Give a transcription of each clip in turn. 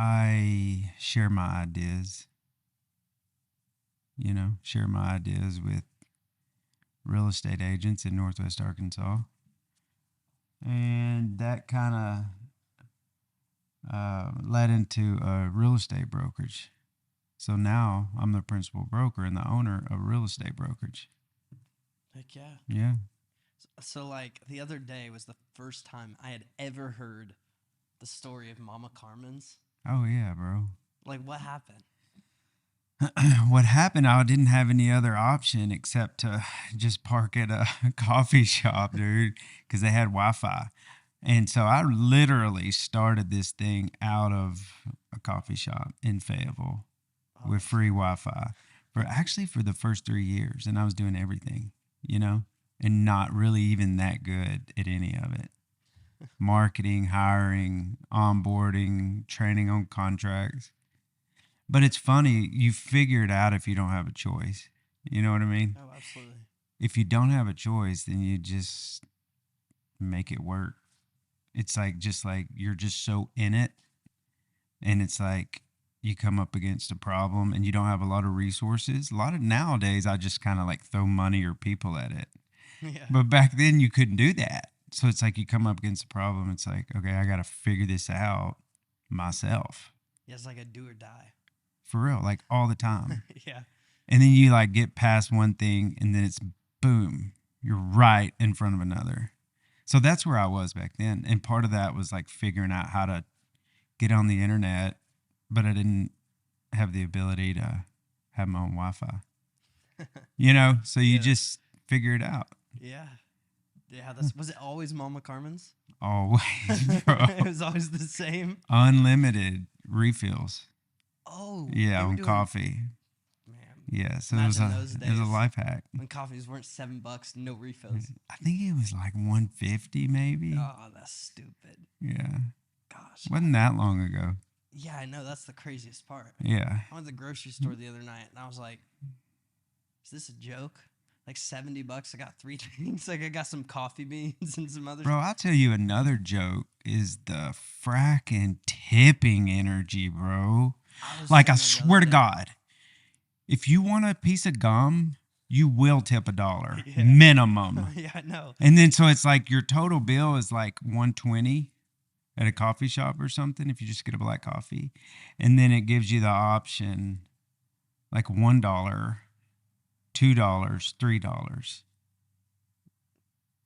I share my ideas, share my ideas with real estate agents in Northwest Arkansas. And that kind of led into a real estate brokerage. So now I'm the principal broker and the owner of a real estate brokerage. Heck yeah. Yeah. So, like, the other day was the first time I had ever heard the story of Mama Carmen's. Oh, yeah, bro. Like, what happened? What happened, I didn't have any other option except to just park at a coffee shop, dude, because they had Wi-Fi. And so I literally started this thing out of a coffee shop in Fayetteville with free Wi-Fi for the first 3 years. And I was doing everything, and not really even that good at any of it. Marketing, hiring, onboarding, training on contracts. But it's funny, you figure it out if you don't have a choice. You know what I mean? Oh, absolutely. If you don't have a choice, then you just make it work. It's just like you're just so in it. And it's like you come up against a problem and you don't have a lot of resources. A lot of nowadays, I just kind of like throw money or people at it. Yeah. But back then, you couldn't do that. So it's like you come up against a problem. It's like, okay, I got to figure this out myself. Yeah, it's like a do or die. For real, like all the time. Yeah. And then you like get past one thing and then it's boom, you're right in front of another. So that's where I was back then. And part of that was like figuring out how to get on the internet, but I didn't have the ability to have my own Wi-Fi. So you just figure it out. Yeah. Yeah, was it always Mama Carmen's? Always, bro. It was always the same. Unlimited refills. Oh. Yeah, on coffee. Man. Yeah, so it was a life hack. When coffees weren't $7, no refills. I think it was like $150 maybe. Oh, that's stupid. Yeah. Gosh. Wasn't that long ago. Yeah, I know. That's the craziest part. Yeah. I went to the grocery store the other night, and I was like, is this a joke? Like $70, I got 3 things. Like, I got some coffee beans and some other Bro, I'll tell you another joke is the fracking tipping energy, bro. I swear to God, if you want a piece of gum, you will tip $1 minimum. Yeah, I know. And then so it's like your total bill is like $120 at a coffee shop or something if you just get a black coffee. And then it gives you the option like $1, $2, $3.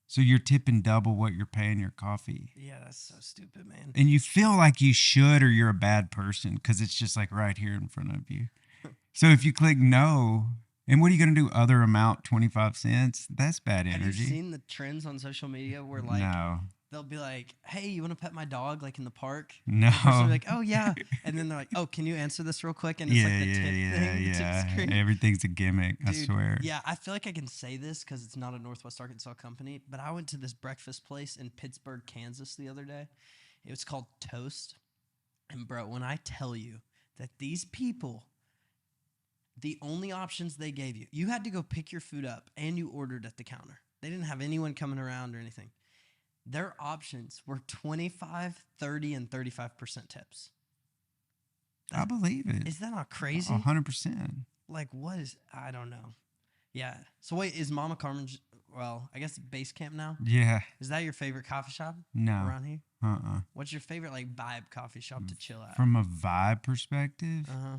So you're tipping double what you're paying your coffee. Yeah, that's so stupid, man. And you feel like you should or you're a bad person because it's just like right here in front of you. So if you click no, and what are you going to do? Other amount, 25 cents? That's bad energy. Have you seen the trends on social media where like they'll be like, hey, you want to pet my dog like in the park? No. And the person will be like, oh, yeah. And then they're like, oh, can you answer this real quick? And it's like the tip thing. Yeah. Everything's a gimmick, dude, I swear. Yeah, I feel like I can say this because it's not a Northwest Arkansas company, but I went to this breakfast place in Pittsburgh, Kansas the other day. It was called Toast. And, bro, when I tell you that these people, the only options they gave you, you had to go pick your food up and you ordered at the counter. They didn't have anyone coming around or anything. Their options were 25, 30, and 35% tips. I believe it. Is that not crazy? 100%. Like, what is, I don't know. Yeah. So wait, is Mama Carmen's, well, I guess base camp now? Yeah. Is that your favorite coffee shop? No. Around here? Uh-uh. What's your favorite, like, vibe coffee shop to chill at? From a vibe perspective? Uh-huh.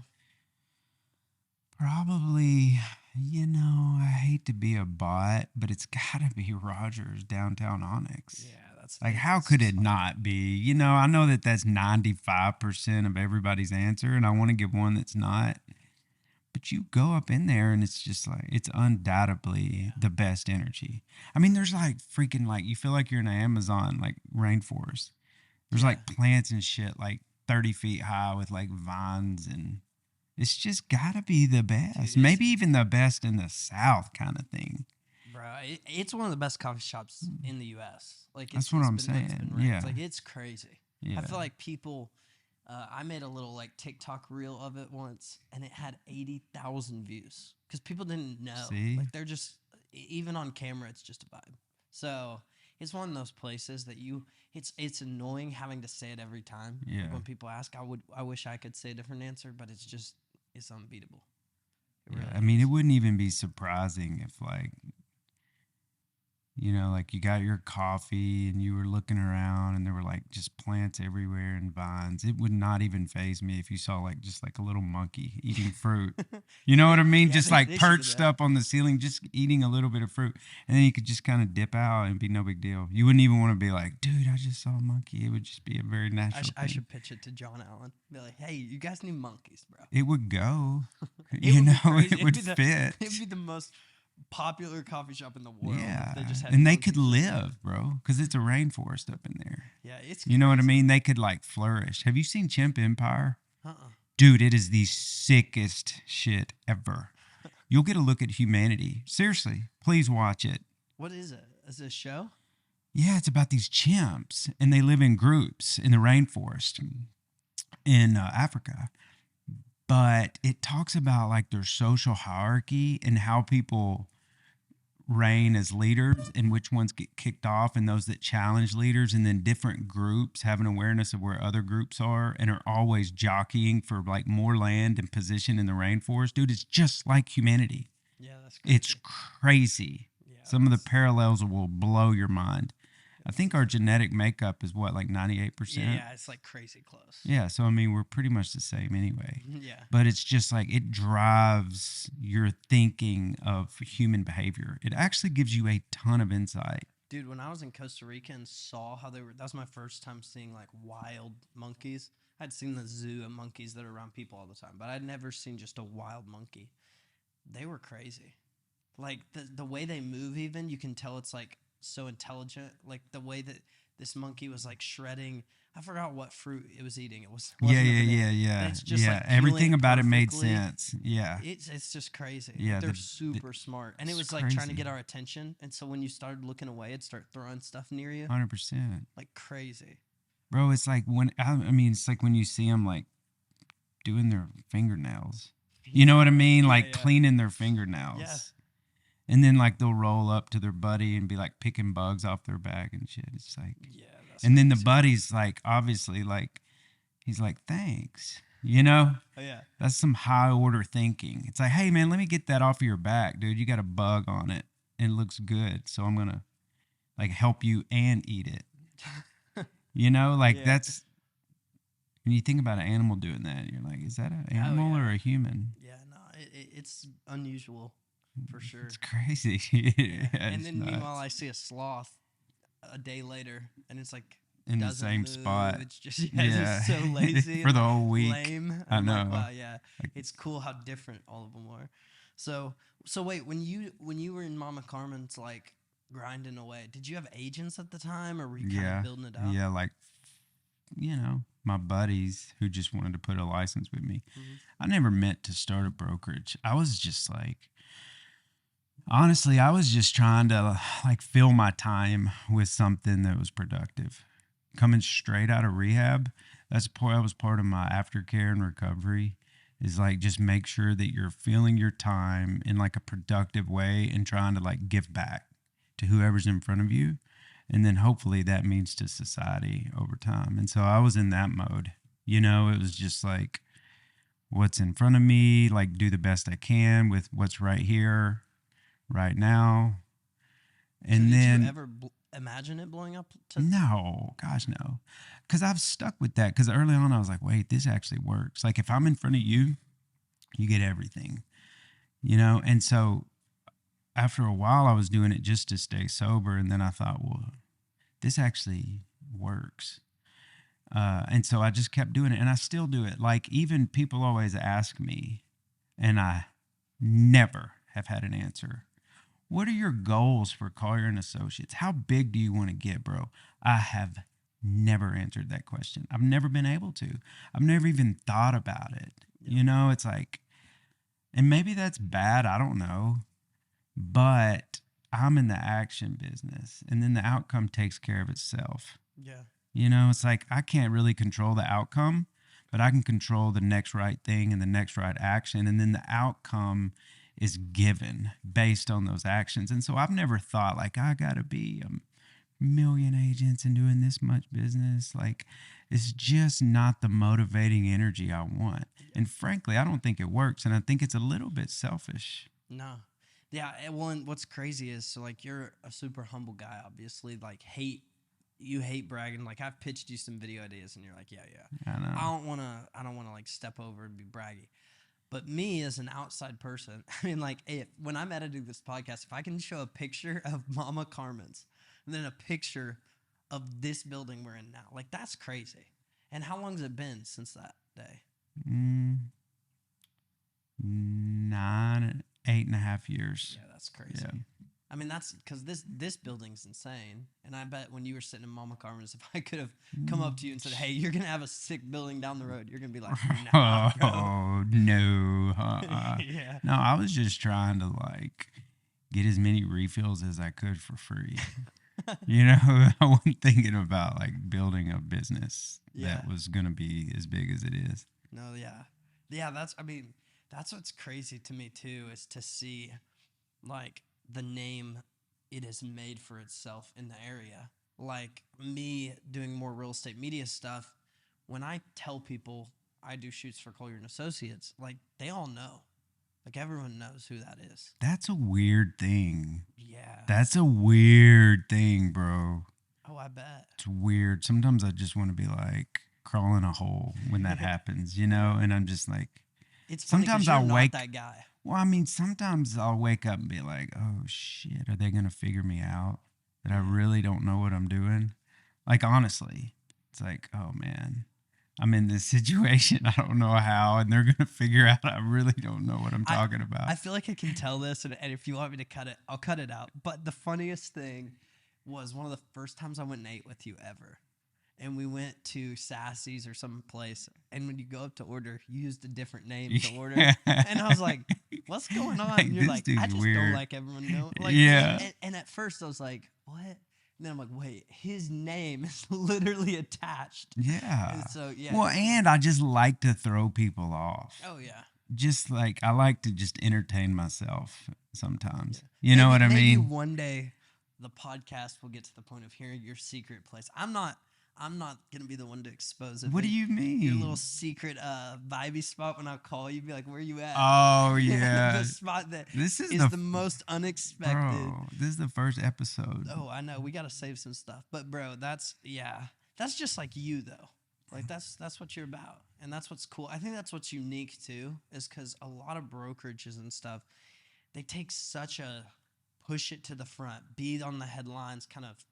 Probably, I hate to be a bot, but it's got to be Rogers Downtown Onyx. Yeah, that's like, how could it not be? I know that that's 95% of everybody's answer, and I want to give one that's not. But you go up in there, and it's just like, it's undoubtedly the best energy. I mean, there's like freaking, like, you feel like you're in the Amazon, like, rainforest. There's like plants and shit, like 30 feet high with like vines and... It's just got to be the best. Dude, maybe even the best in the South kind of thing. Bro, it's one of the best coffee shops in the U.S. Like that's what I'm saying. Yeah. Like, it's crazy. Yeah. I feel like people, I made a little like TikTok reel of it once, and it had 80,000 views because people didn't know. See? Like, they're just, even on camera, it's just a vibe. So It's one of those places that it's annoying having to say it every time. Yeah. When people ask, I wish I could say a different answer, but it's unbeatable. It Yeah. really I mean, it is. wouldn't even be surprising if like, you know, like you got your coffee and you were looking around and there were like just plants everywhere and vines. It would not even phase me if you saw like just like a little monkey eating fruit. You know what I mean? Yeah, Just like they should do perched that. up on the ceiling, just eating a little bit of fruit. And then you could just kind of dip out and be no big deal. You wouldn't even want to be like, dude, I just saw a monkey. It would just be a very natural I thing. should pitch it to John Allen. Be like, hey, you guys need monkeys, bro. It would go. It You would be know, crazy. it would fit. It'd be the most popular coffee shop in the world Yeah. if they just had And they could monkeys in there. live, bro, because it's a rainforest up in there. Yeah, it's You know what I crazy. mean? They could like flourish. Have you seen Chimp Empire? Uh-uh. Dude, it is the sickest shit ever. You'll get a look at humanity. Seriously, please watch it. What is it? Is it a show? Yeah, it's about these chimps, and they live in groups in the rainforest in Africa. But it talks about like their social hierarchy and how people reign as leaders and which ones get kicked off and those that challenge leaders, and then different groups have an awareness of where other groups are and are always jockeying for like more land and position in the rainforest. Dude, it's just like humanity. Yeah, that's crazy. It's crazy. Yeah, Some of the that's- parallels will blow your mind. I think our genetic makeup is what, like 98%? yeah, it's like crazy close. Yeah, so I mean, we're pretty much the same anyway. Yeah. But it's just like it drives your thinking of human behavior. It actually gives you a ton of insight. Dude, when I was in Costa Rica and saw how that was my first time seeing like wild monkeys. I'd seen the zoo of monkeys that are around people all the time, but I'd never seen just a wild monkey. They were crazy. Like the way they move, even you can tell it's like so intelligent. Like the way that this monkey was like shredding. I forgot what fruit it was eating. It was Yeah, wasn't a yeah, banana. yeah, yeah. It's just, yeah, like, everything peeling about it made perfectly. sense. Yeah. It's just crazy. Yeah, They're the- super smart, and it it's was like trying to crazy. get our attention. And so when you started looking away, it'd start throwing stuff near you, 100%. like crazy. Bro, it's like I mean, it's like when you see them like doing their fingernails. You know what I mean? Yeah, Like yeah. cleaning their fingernails. Yeah. And then like they'll roll up to their buddy and be like picking bugs off their back and shit. It's like, Yeah. That's and then the crazy. buddy's like, obviously, like, he's like, thanks. You know, Oh yeah. that's some high order thinking. It's like, hey man, let me get that off of your back, dude. You got a bug on it and it looks good. So I'm gonna like help you and eat it. You know, like Yeah. that's when you think about an animal doing that, you're like, is that an animal yeah. or a human? Yeah. No, it's unusual for sure. It's crazy. Yeah. Yeah, And it's then meanwhile, nuts. I see a sloth a day later, and it's like In the doesn't same move. spot. It's just it's just so lazy For and, the like, whole week. lame. And I I'm like, know. wow, yeah, Like- it's cool how different all of them are. So wait, when you were in Mama Carmen's like grinding away, did you have agents at the time, or were you kind Yeah. of building it out? Yeah, like, you know, my buddies who just wanted to put a license with me. Mhm. I never meant to start a brokerage. I was just like, honestly, I was just trying to like fill my time with something that was productive. Coming straight out of rehab, that was part of my aftercare and recovery. Is like just make sure that you're filling your time in like a productive way and trying to like give back to whoever's in front of you. And then hopefully that means to society over time. And so I was in that mode. You know, it was just like what's in front of me, like do the best I can with what's right here, right now. And so then did you ever imagine it blowing up? no, gosh, no. Because I've stuck with that. Because early on, I was like, wait, this actually works. Like, if I'm in front of you, you get everything, you know? And so after a while, I was doing it just to stay sober. And then I thought, well, this actually works. And so I just kept doing it. And I still do it. Like, even people always ask me, and I never have had an answer. What are your goals for Collier and Associates? How big do you want to get, bro? I have never answered that question. I've never been able to. I've never even thought about it. Yeah. You know, it's like, and maybe that's bad. I don't know. But I'm in the action business, and then the outcome takes care of itself. Yeah. You know, it's like I can't really control the outcome, but I can control the next right thing and the next right action. And then the outcome is given based on those actions. And so I've never thought like I got to be a million agents and doing this much business. Like, it's just not the motivating energy I want. And frankly, I don't think it works. And I think it's a little bit selfish. No. Yeah, well, and what's crazy is, so like, you're a super humble guy, obviously. Like, you hate bragging. Like, I've pitched you some video ideas, and you're like, yeah. I know. I don't wanna like step over and be braggy. But me as an outside person, I mean, like, when I'm editing this podcast, if I can show a picture of Mama Carmen's and then a picture of this building we're in now, like, that's crazy. And how long has it been since that day? 8.5 years. Yeah, that's crazy. Yeah. I mean, that's because this building's insane. And I bet when you were sitting in Mama Carmen's, if I could have come up to you and said, "Hey, you're gonna have a sick building down the road," you're gonna be like, "Nah, bro." Oh, no. Yeah. No, I was just trying to like get as many refills as I could for free. I wasn't thinking about like building a business that was going to be as big as it is. No, yeah. Yeah, I mean, that's what's crazy to me too, is to see like the name it has made for itself in the area. Like, me doing more real estate media stuff, when I tell people I do shoots for Collier and Associates, like, they all know. Like, everyone knows who that is. That's a weird thing. Yeah. That's a weird thing, bro. Oh, I bet. It's weird. Sometimes I just want to be like crawl in a hole when that happens, and I'm just like, it's funny, sometimes you're I'll not wake that guy. Well, I mean, sometimes I'll wake up and be like, oh shit, are they going to figure me out that I really don't know what I'm doing? Like, honestly, it's like, oh man, I'm in this situation. I don't know how, and they're going to figure out I really don't know what I'm talking about. I feel like I can tell this, and if you want me to cut it, I'll cut it out. But the funniest thing was one of the first times I went and ate with you ever. And we went to Sassy's or some place, and when you go up to order, you used a different name to order. And I was like, what's going on? Like, and you're this like, dude's I just weird. don't like everyone knowing. Like, Yeah. And at first I was like, what? And then I'm like, wait, his name is literally attached. Yeah. And so, yeah. Well, and I just like to throw people off. Oh, yeah. Just like, I like to just entertain myself sometimes. Yeah. You know what I Maybe mean? one day the podcast will get to the point of hearing your secret place. I'm not gonna be the one to expose it. What do you mean? Your little secret vibey spot. When I call you, be like, "Where you at?" Oh yeah, the spot that this is the most unexpected. Bro, this is the first episode. Oh, I know. We gotta save some stuff, but bro, that's just like you though. Like, that's what you're about, and that's what's cool. I think that's what's unique too, is because a lot of brokerages and stuff, they take such a push it to the front, be on the headlines kind of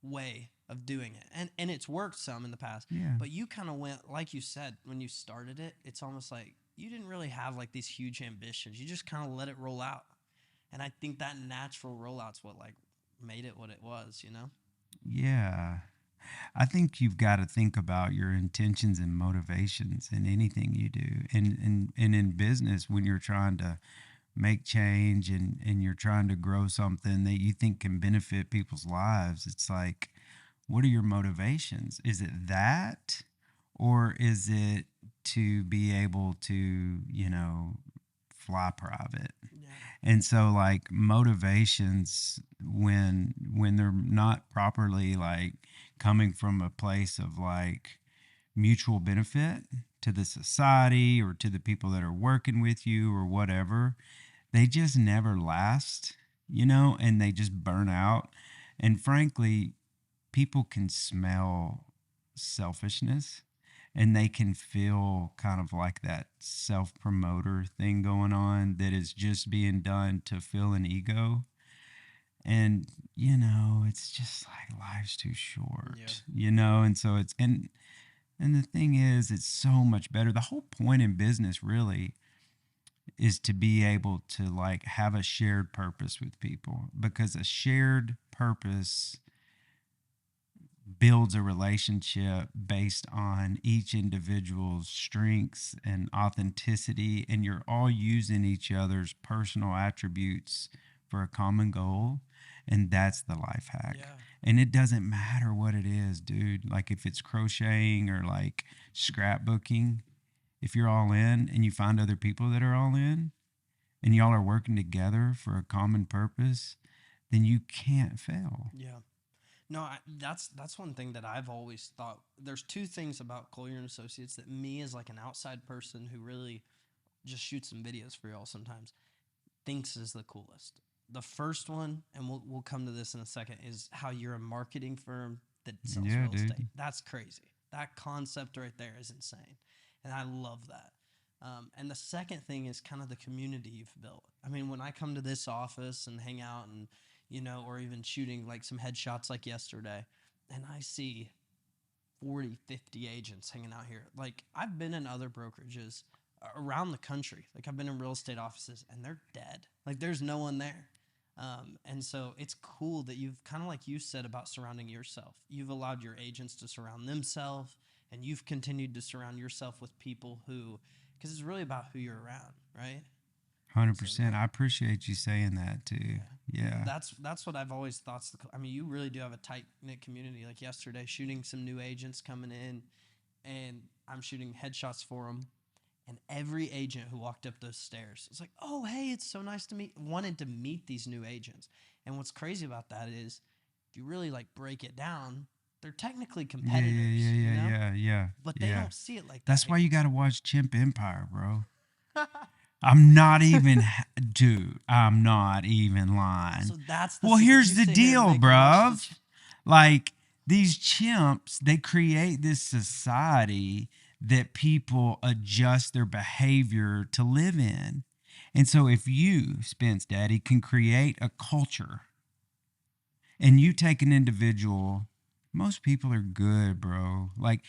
way of doing it, and it's worked some in the past. Yeah. But you kind of went, like you said, when you started it, it's almost like you didn't really have like these huge ambitions. You just kind of let it roll out, and I think that natural rollout's what like made it what it was. Yeah. I think you've got to think about your intentions and motivations in anything you do, and in business, when you're trying to make change and you're trying to grow something that you think can benefit people's lives. It's like, what are your motivations? Is it that, or is it to be able to, fly private? Yeah. And so like motivations, when they're not properly like coming from a place of like mutual benefit to the society or to the people that are working with you or whatever, they just never last, and they just burn out. And frankly, people can smell selfishness, and they can feel kind of like that self-promoter thing going on that is just being done to fill an ego. And, it's just like life's too short, and so and the thing is, it's so much better. The whole point in business really is to be able to like have a shared purpose with people, because a shared purpose builds a relationship based on each individual's strengths and authenticity, and you're all using each other's personal attributes for a common goal. And that's the life hack. Yeah. And it doesn't matter what it is, dude. Like, if it's crocheting or like scrapbooking, if you're all in and you find other people that are all in and y'all are working together for a common purpose, then you can't fail. Yeah. No, that's one thing that I've always thought. There's two things about Collier and Associates that me as like an outside person who really just shoots some videos for y'all sometimes thinks is the coolest. The first one, and we'll come to this in a second, is how you're a marketing firm that sells Yeah, real dude. estate. That's crazy. That concept right there is insane, and I love that. And the second thing is kind of the community you've built. I mean, when I come to this office and hang out and, or even shooting like some headshots like yesterday, and I see 40, 50 agents hanging out here. Like, I've been in other brokerages around the country. Like, I've been in real estate offices and they're dead. Like, there's no one there. And so it's cool that you've kind of like you said about surrounding yourself. You've allowed your agents to surround themselves, and you've continued to surround yourself with people who, because it's really about who you're around, right? So 100%. I appreciate you saying that too. Yeah. that's what I've always thought. I mean, you really do have a tight knit community. Like yesterday, shooting some new agents coming in, and I'm shooting headshots for them. And every agent who walked up those stairs was like, "Oh, hey, it's so nice to meet." Wanted to meet these new agents. And what's crazy about that is, if you really like break it down, they're technically Yeah, yeah, competitors, yeah, yeah, yeah, yeah, but they yeah. don't see it like that. That's why you got to watch Chimp Empire, bro. I'm not even, dude, I'm not even lying. So that's the Well, secret. here's You the sit here and deal, make 'em watch bruv. Like, these chimps, they create this society that people adjust their behavior to live in. And so if you, Spence Daddy, can create a culture and you take an individual, most people are good, bro. Like,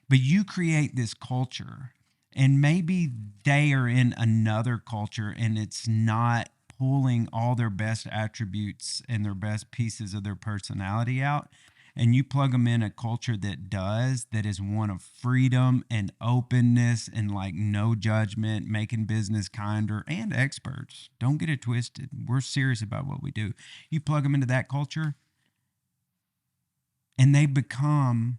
but you create this culture, and maybe they are in another culture and it's not pulling all their best attributes and their best pieces of their personality out. And you plug them in a culture that does, that is one of freedom and openness and like no judgment, making business kinder, and experts. Don't get it twisted. We're serious about what we do. You plug them into that culture, and they become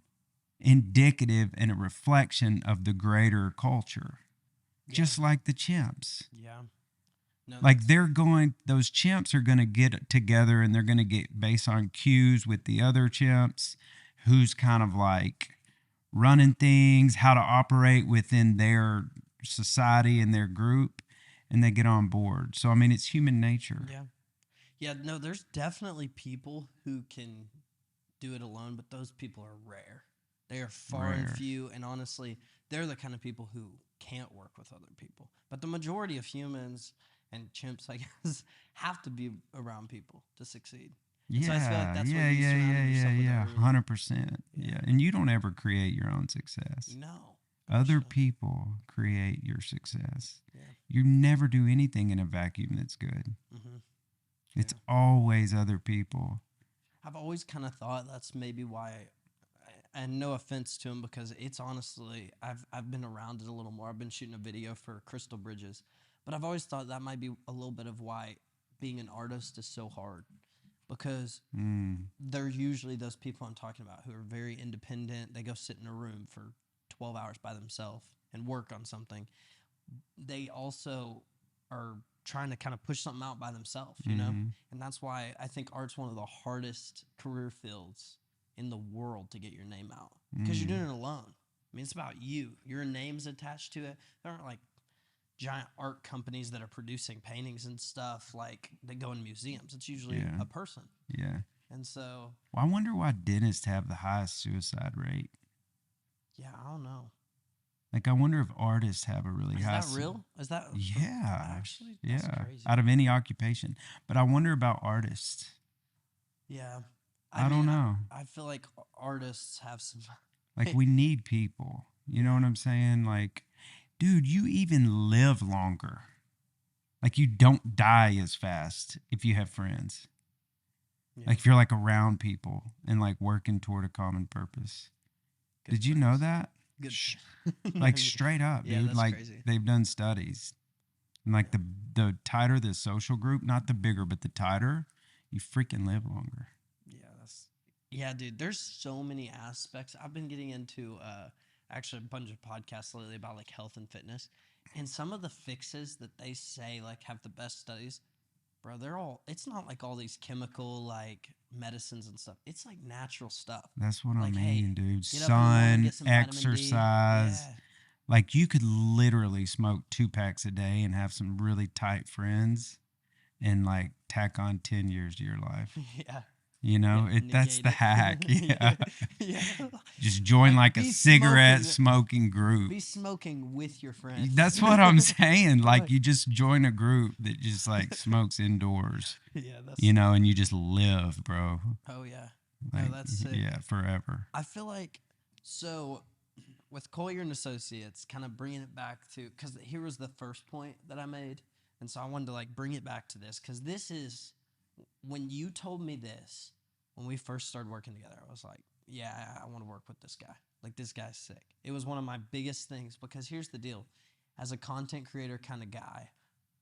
indicative and a reflection of the greater culture, just like the chimps. Yeah. No, Like those chimps are going to get together and they're going to get based on cues with the other chimps, who's kind of like running things, how to operate within their society and their group, and they get on board. So, I mean, it's human nature. yeah. Yeah, no, there's definitely people who can do it alone, but those people are rare. They are far and Rare. few, and honestly, they're the kind of people who can't work with other people. But the majority of humans and chimps, I guess, have to be around people to succeed. And so I feel like Yeah, that's what yeah, you yeah, surrounded yeah, yeah, yourself with yeah, early. 100%. Yeah. Yeah, and you don't ever create your own success. No. Other Gosh, no. people create your success. Yeah. You never do anything in a vacuum that's good. Mm-hmm. It's always other people. I've always kind of thought that's maybe why, and no offense to him, because it's honestly, I've been around it a little more. I've been shooting a video for Crystal Bridges, but I've always thought that might be a little bit of why being an artist is so hard, because they're usually those people I'm talking about who are very independent. They go sit in a room for 12 hours by themselves and work on something. They also are trying to kind of push something out by themselves, and that's why I think art's one of the hardest career fields in the world to get your name out, because you're doing it alone. I mean, it's about you. Your name's attached to it. There aren't like giant art companies that are producing paintings and stuff like that go in museums. It's usually a person. Yeah. And so, Well, I wonder why dentists have the highest suicide rate. yeah, I don't know. Like, I wonder if artists have a really Is high. that real? Is that Yeah. actually? That's Yeah. crazy. Out of any occupation. But I wonder about artists. Yeah. I don't know. I feel like artists have some. Like, we need people. You know what I'm saying? Like, dude, you even live longer. Like, you don't die as fast if you have friends. Yeah. Like, if you're like around people and like working toward a common purpose. Good Did you know friends. that? Good. Like, straight up, Yeah, dude. that's Like, crazy. they've done studies. And like the tighter the social group, not the bigger, but the tighter, you freaking live longer. Yeah, dude. There's so many aspects. I've been getting into actually a bunch of podcasts lately about like health and fitness, and some of the fixes that they say like have the best studies. bro, they're all. It's not like all these chemical like medicines and stuff. It's like natural stuff. That's what I Like, mean, hey, dude. get up in the morning, Sun, get some vitamin D. exercise. Yeah, Like you could literally smoke 2 packs a day and have some really tight friends and like tack on 10 years to your life. yeah, You yeah. know, that's Negate the hack. it. Yeah. yeah. Just join like a Be cigarette smoking. smoking group. Be smoking with your friends. That's what I'm saying. Like Right. you just join a group that just like smokes indoors, Yeah, that's. you know, and you just live, bro. Oh yeah. No, Like, that's sick. yeah, forever. I feel like so with Collier and Associates, kind of bringing it back to because here was the first point that I made, and so I wanted to like bring it back to this because this is when you told me this when we first started working together. I was like, yeah, I want to work with this guy. Like this guy's sick. It was one of my biggest things because here's the deal: as a content creator kind of guy,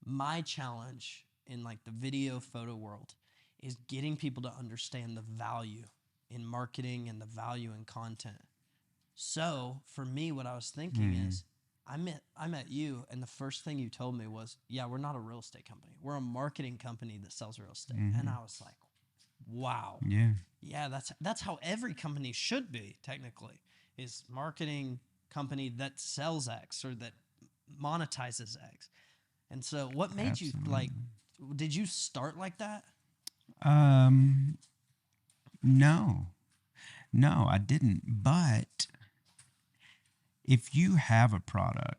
my challenge in like the video photo world is getting people to understand the value in marketing and the value in content. So for me, what I was thinking is I met you, and the first thing you told me was, yeah, we're not a real estate company. We're a marketing company that sells real estate. And I was like, wow. Yeah. Yeah, that's how every company should be, technically, is marketing company that sells X or that monetizes X. And so what made you like did you start like that? Um, no, no, I didn't. But if you have a product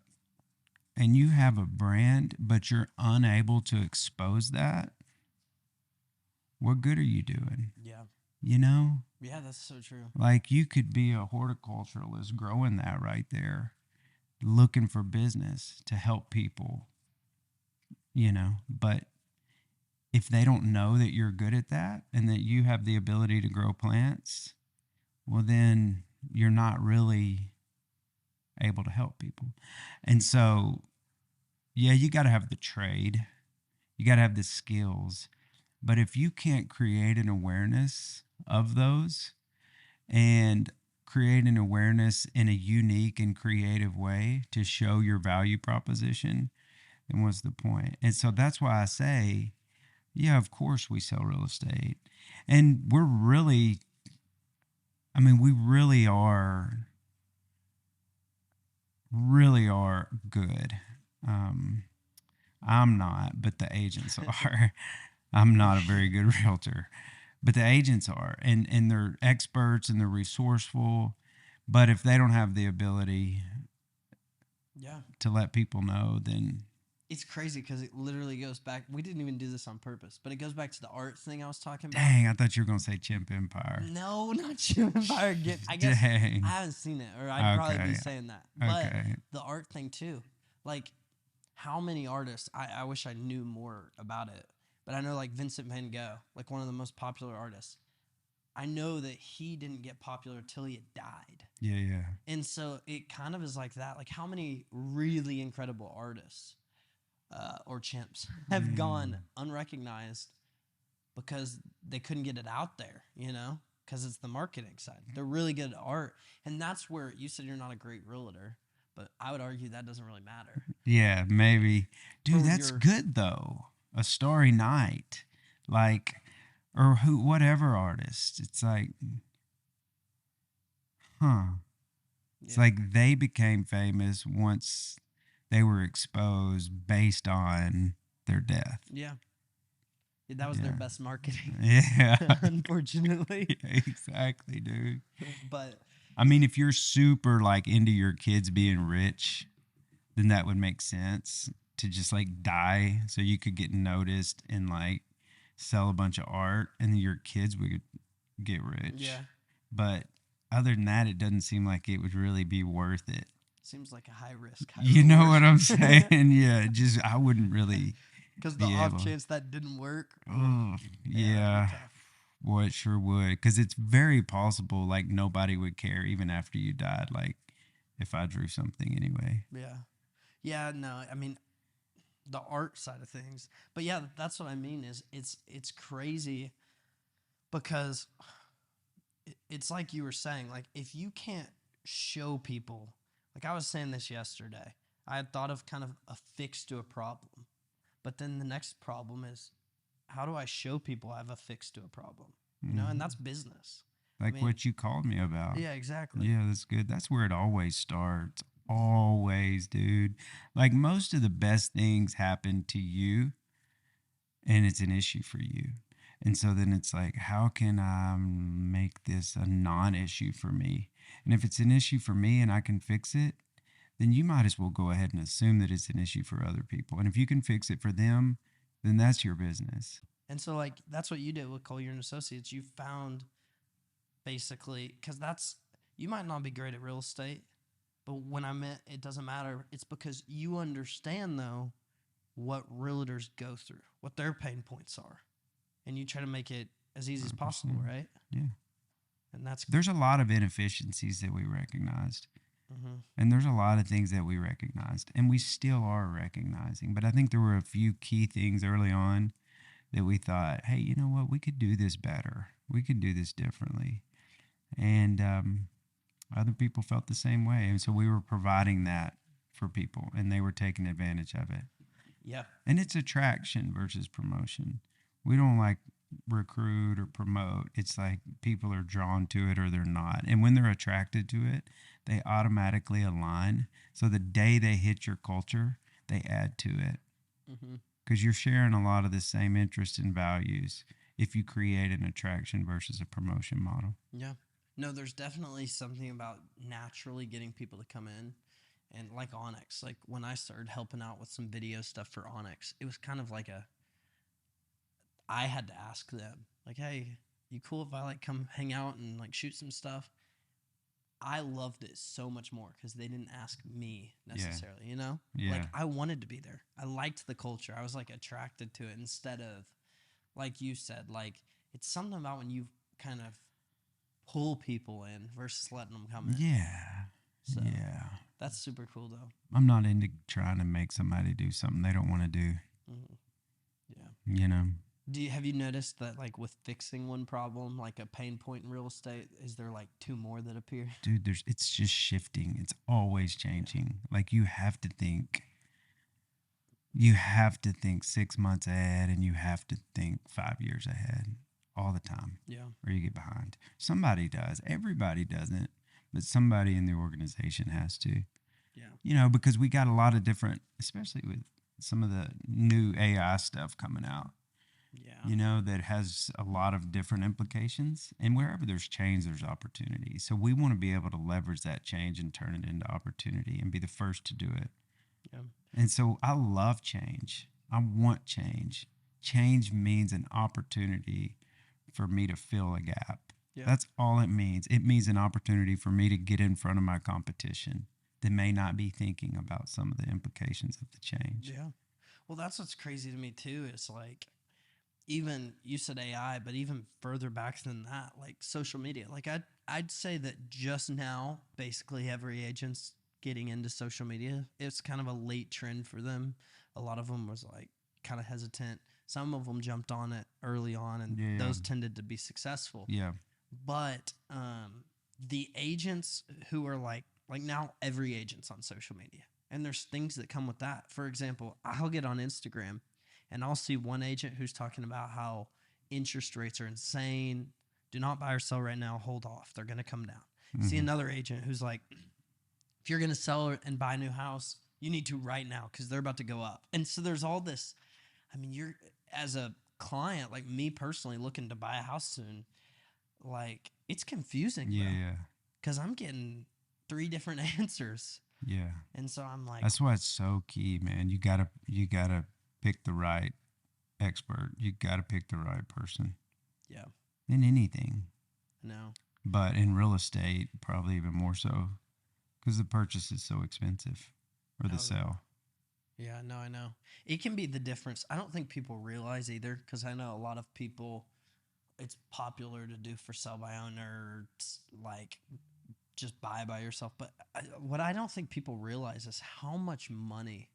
and you have a brand, but you're unable to expose that, what good are you doing? Yeah. You know, Yeah, that's so true. like you could be a horticulturalist growing that right there, looking for business to help people, you know, but if they don't know that you're good at that and that you have the ability to grow plants, well, then you're not really able to help people. And so, yeah, you got to have the trade, you got to have the skills. But if you can't create an awareness of those and create an awareness in a unique and creative way to show your value proposition, then what's the point? And so that's why I say, yeah, of course we sell real estate. And we're really, I mean, we really are good. I'm not, but the agents are. I'm not a very good realtor, but the agents are, and they're experts and they're resourceful. But if they don't have the ability Yeah. to let people know, then It's crazy because it literally goes back. We didn't even do this on purpose, but it goes back to the art thing I was talking about. dang, I thought you were gonna say Chimp Empire. No, not you Empire. I guess Dang. I haven't seen it, or I'd probably be Okay. saying that. But Okay. the art thing too, like how many artists? I wish I knew more about it, but I know like Vincent Van Gogh, like one of the most popular artists. I know that he didn't get popular till he had died, Yeah, yeah. and so it kind of is like that. Like how many really incredible artists or chimps have gone unrecognized because they couldn't get it out there, you know, because it's the marketing side. They're really good at art. And that's where you said you're not a great realtor, but I would argue that doesn't really matter. Yeah, maybe. Dude, For that's your- good though. A Starry Night. Like, or who, whatever artist. It's like, huh. It's Yeah. like they became famous once they were exposed based on their death. Yeah. That was their Yeah. best marketing, Yeah. unfortunately. Exactly, dude. But I mean, if you're super like into your kids being rich, then that would make sense to just like die so you could get noticed and like sell a bunch of art and your kids would get rich. yeah, But other than that, it doesn't seem like it would really be worth it. seems like a high risk. High You know reward. what I'm saying? Yeah, just I wouldn't really. Because the be off able. chance that didn't work. Oh, that'd yeah. be tough. Boy, it sure would. Because it's very possible, like, nobody would care even after you died. Like, if I drew something anyway. Yeah. Yeah, no, I mean the art side of things. But yeah, that's what I mean is it's crazy because it's like you were saying, like if you can't show people, like I was saying this yesterday. I had thought of kind of a fix to a problem. But then the next problem is how do I show people I have a fix to a problem? Mhm. And that's business. Like mean, what you called me about. Yeah, exactly. Yeah, that's good. That's where it always starts. Always, dude. Like most of the best things happen to you and it's an issue for you. And so then it's like, how can I make this a non issue for me? And if it's an issue for me and I can fix it, then you might as well go ahead and assume that it's an issue for other people. And if you can fix it for them, then that's your business. And so, like, that's what you did with Collier and Associates. You found basically, because you might not be great at real estate, but when I meant it doesn't matter, it's because you understand, though, what realtors go through, what their pain points are. And you try to make it as easy as possible, 100%. right? Yeah. And that's, There's a lot of inefficiencies that we recognized. mhm. And there's a lot of things that we recognized and we still are recognizing. But I think there were a few key things early on that we thought, hey, you know what? We could do this better. We could do this differently. And other people felt the same way. And so we were providing that for people and they were taking advantage of it. Yeah. And it's attraction versus promotion. We don't like recruit or promote. It's like people are drawn to it or they're not. And when they're attracted to it, they automatically align. So the day they hit your culture, they add to it Mm-hmm. because you're sharing a lot of the same interests and values if you create an attraction versus a promotion model. Yeah. No, there's definitely something about naturally getting people to come in. And like Onyx, like when I started helping out with some video stuff for Onyx, it was kind of like I had to ask them, like, hey, you cool if I like come hang out and like shoot some stuff? I loved it so much more because they didn't ask me necessarily, Yeah. Like I wanted to be there. I liked the culture. I was like attracted to it instead of, like you said, like it's something about when you kind of pull people in versus letting them come in. Yeah. So Yeah. that's super cool though. I'm not into trying to make somebody do something they don't want to do, Hmm. Yeah. you know? Have you noticed that like with fixing one problem, like a pain point in real estate, is there like two more that appear? Dude, it's just shifting. It's always changing. Like you have to think 6 months ahead and you have to think 5 years ahead all the time Yeah. or you get behind. Somebody does. Everybody doesn't, but somebody in the organization has to. Yeah. Because we got a lot of different, especially with some of the new AI stuff coming out, Yeah. that has a lot of different implications. And wherever there's change, there's opportunity. So we want to be able to leverage that change and turn it into opportunity and be the first to do it. Yeah. And so I love change. I want change. Change means an opportunity for me to fill a gap. Yeah. That's all it means. It means an opportunity for me to get in front of my competition that may not be thinking about some of the implications of the change. Yeah. Well, that's what's crazy to me too. Is like, even you said AI, but even further back than that, like social media. Like I'd say that just now, basically every agent's getting into social media. It's kind of a late trend for them. A lot of them was like kind of hesitant. Some of them jumped on it early on, and Yeah. those tended to be successful. Yeah. But the agents who are like now every agent's on social media, and there's things that come with that. For example, I'll get on Instagram and I'll see one agent who's talking about how interest rates are insane. Do not buy or sell right now. Hold off. They're going to come down. See Mhm. another agent who's like, if you're going to sell and buy a new house, you need to right now because they're about to go up. And so there's all this. I mean, you're as a client, like me personally, looking to buy a house soon, like it's confusing, bro. Yeah. Because I'm getting 3 different answers. Yeah. And so I'm like, That's why it's so key, man. You gotta pick the right expert. You gotta pick the right person yeah, in anything, no. but in real estate, probably even more so because the purchase is so expensive or the Oh, sale. Yeah, no, I know. It can be the difference. I don't think people realize either because I know a lot of people, it's popular to do for sell by owner, like just buy by yourself. But what I don't think people realize is how much money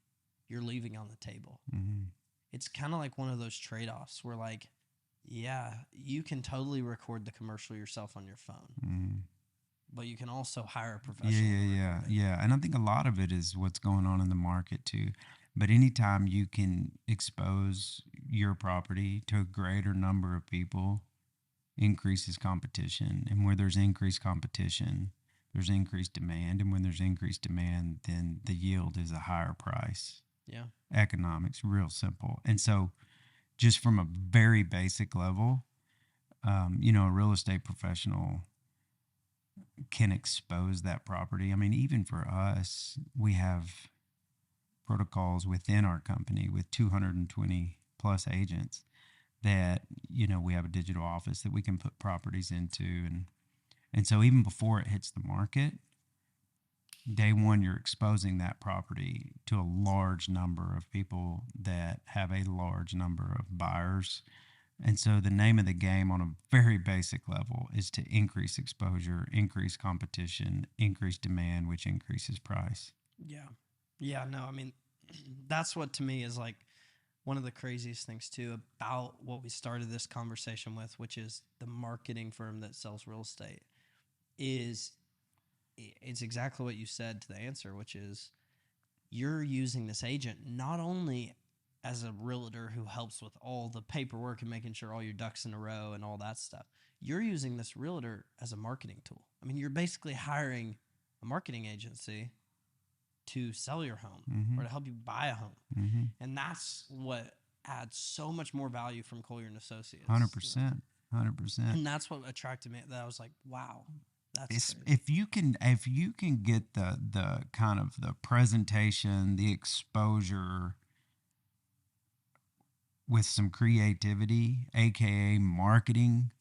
you're leaving on the table. Hmm. It's kind of like one of those trade offs where, like, yeah, you can totally record the commercial yourself on your phone, Hmm. but you can also hire a Yeah, professional. yeah, to yeah, record it. yeah. And I think a lot of it is what's going on in the market too. But anytime you can expose your property to a greater number of people, increases competition. And where there's increased competition, there's increased demand. And when there's increased demand, then the yield is a higher price. Yeah. Economics, real simple. And so, just from a very basic level, a real estate professional can expose that property. I mean, even for us, we have protocols within our company with 220 plus agents that, we have a digital office that we can put properties into. And so even before it hits the market, day one, you're exposing that property to a large number of people that have a large number of buyers. And so the name of the game on a very basic level is to increase exposure, increase competition, increase demand, which increases price. Yeah. Yeah. No, I mean, that's what to me is like one of the craziest things too about what we started this conversation with, which is the marketing firm that sells real estate, is it's exactly what you said to the answer, which is you're using this agent not only as a realtor who helps with all the paperwork and making sure all your ducks in a row and all that stuff. You're using this realtor as a marketing tool. I mean, you're basically hiring a marketing agency to sell your home or to help you buy a home. And that's what adds so much more value from Collier and Associates. 100%. 100%. And that's what attracted me. That I was like, wow, that's crazy. If you can get the kind of the presentation, the exposure with some creativity, aka marketing,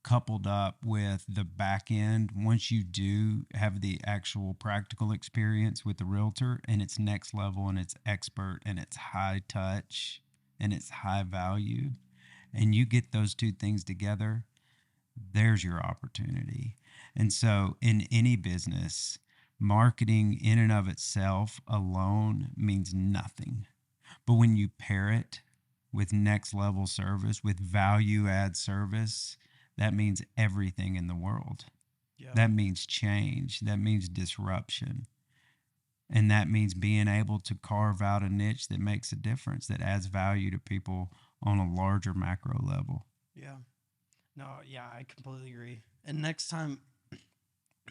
coupled up with the back end, once you do have the actual practical experience with the realtor and it's next level and it's expert and it's high touch and it's high value, and you get those two things together, there's your opportunity. And so in any business, marketing in and of itself alone means nothing. But when you pair it with next level service, with value add service, that means everything in the world. Yeah. That means change. That means disruption. And that means being able to carve out a niche that makes a difference, that adds value to people on a larger macro level. Yeah. No, yeah, I completely agree. And next time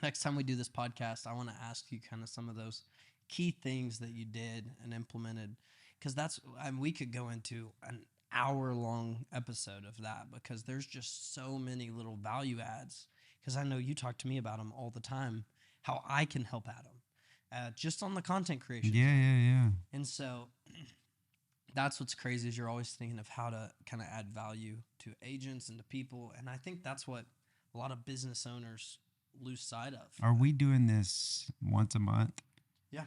we do this podcast, I want to ask you kind of some of those key things that you did and implemented, because we could go into an hour-long episode of that, because there's just so many little value adds, because I know you talk to me about them all the time, how I can help at them, just on the content creation. Yeah. And so that's what's crazy, is you're always thinking of how to kind of add value to agents and to people. And I think that's what a lot of business owners lose sight of. Are we doing this once a month? Yeah.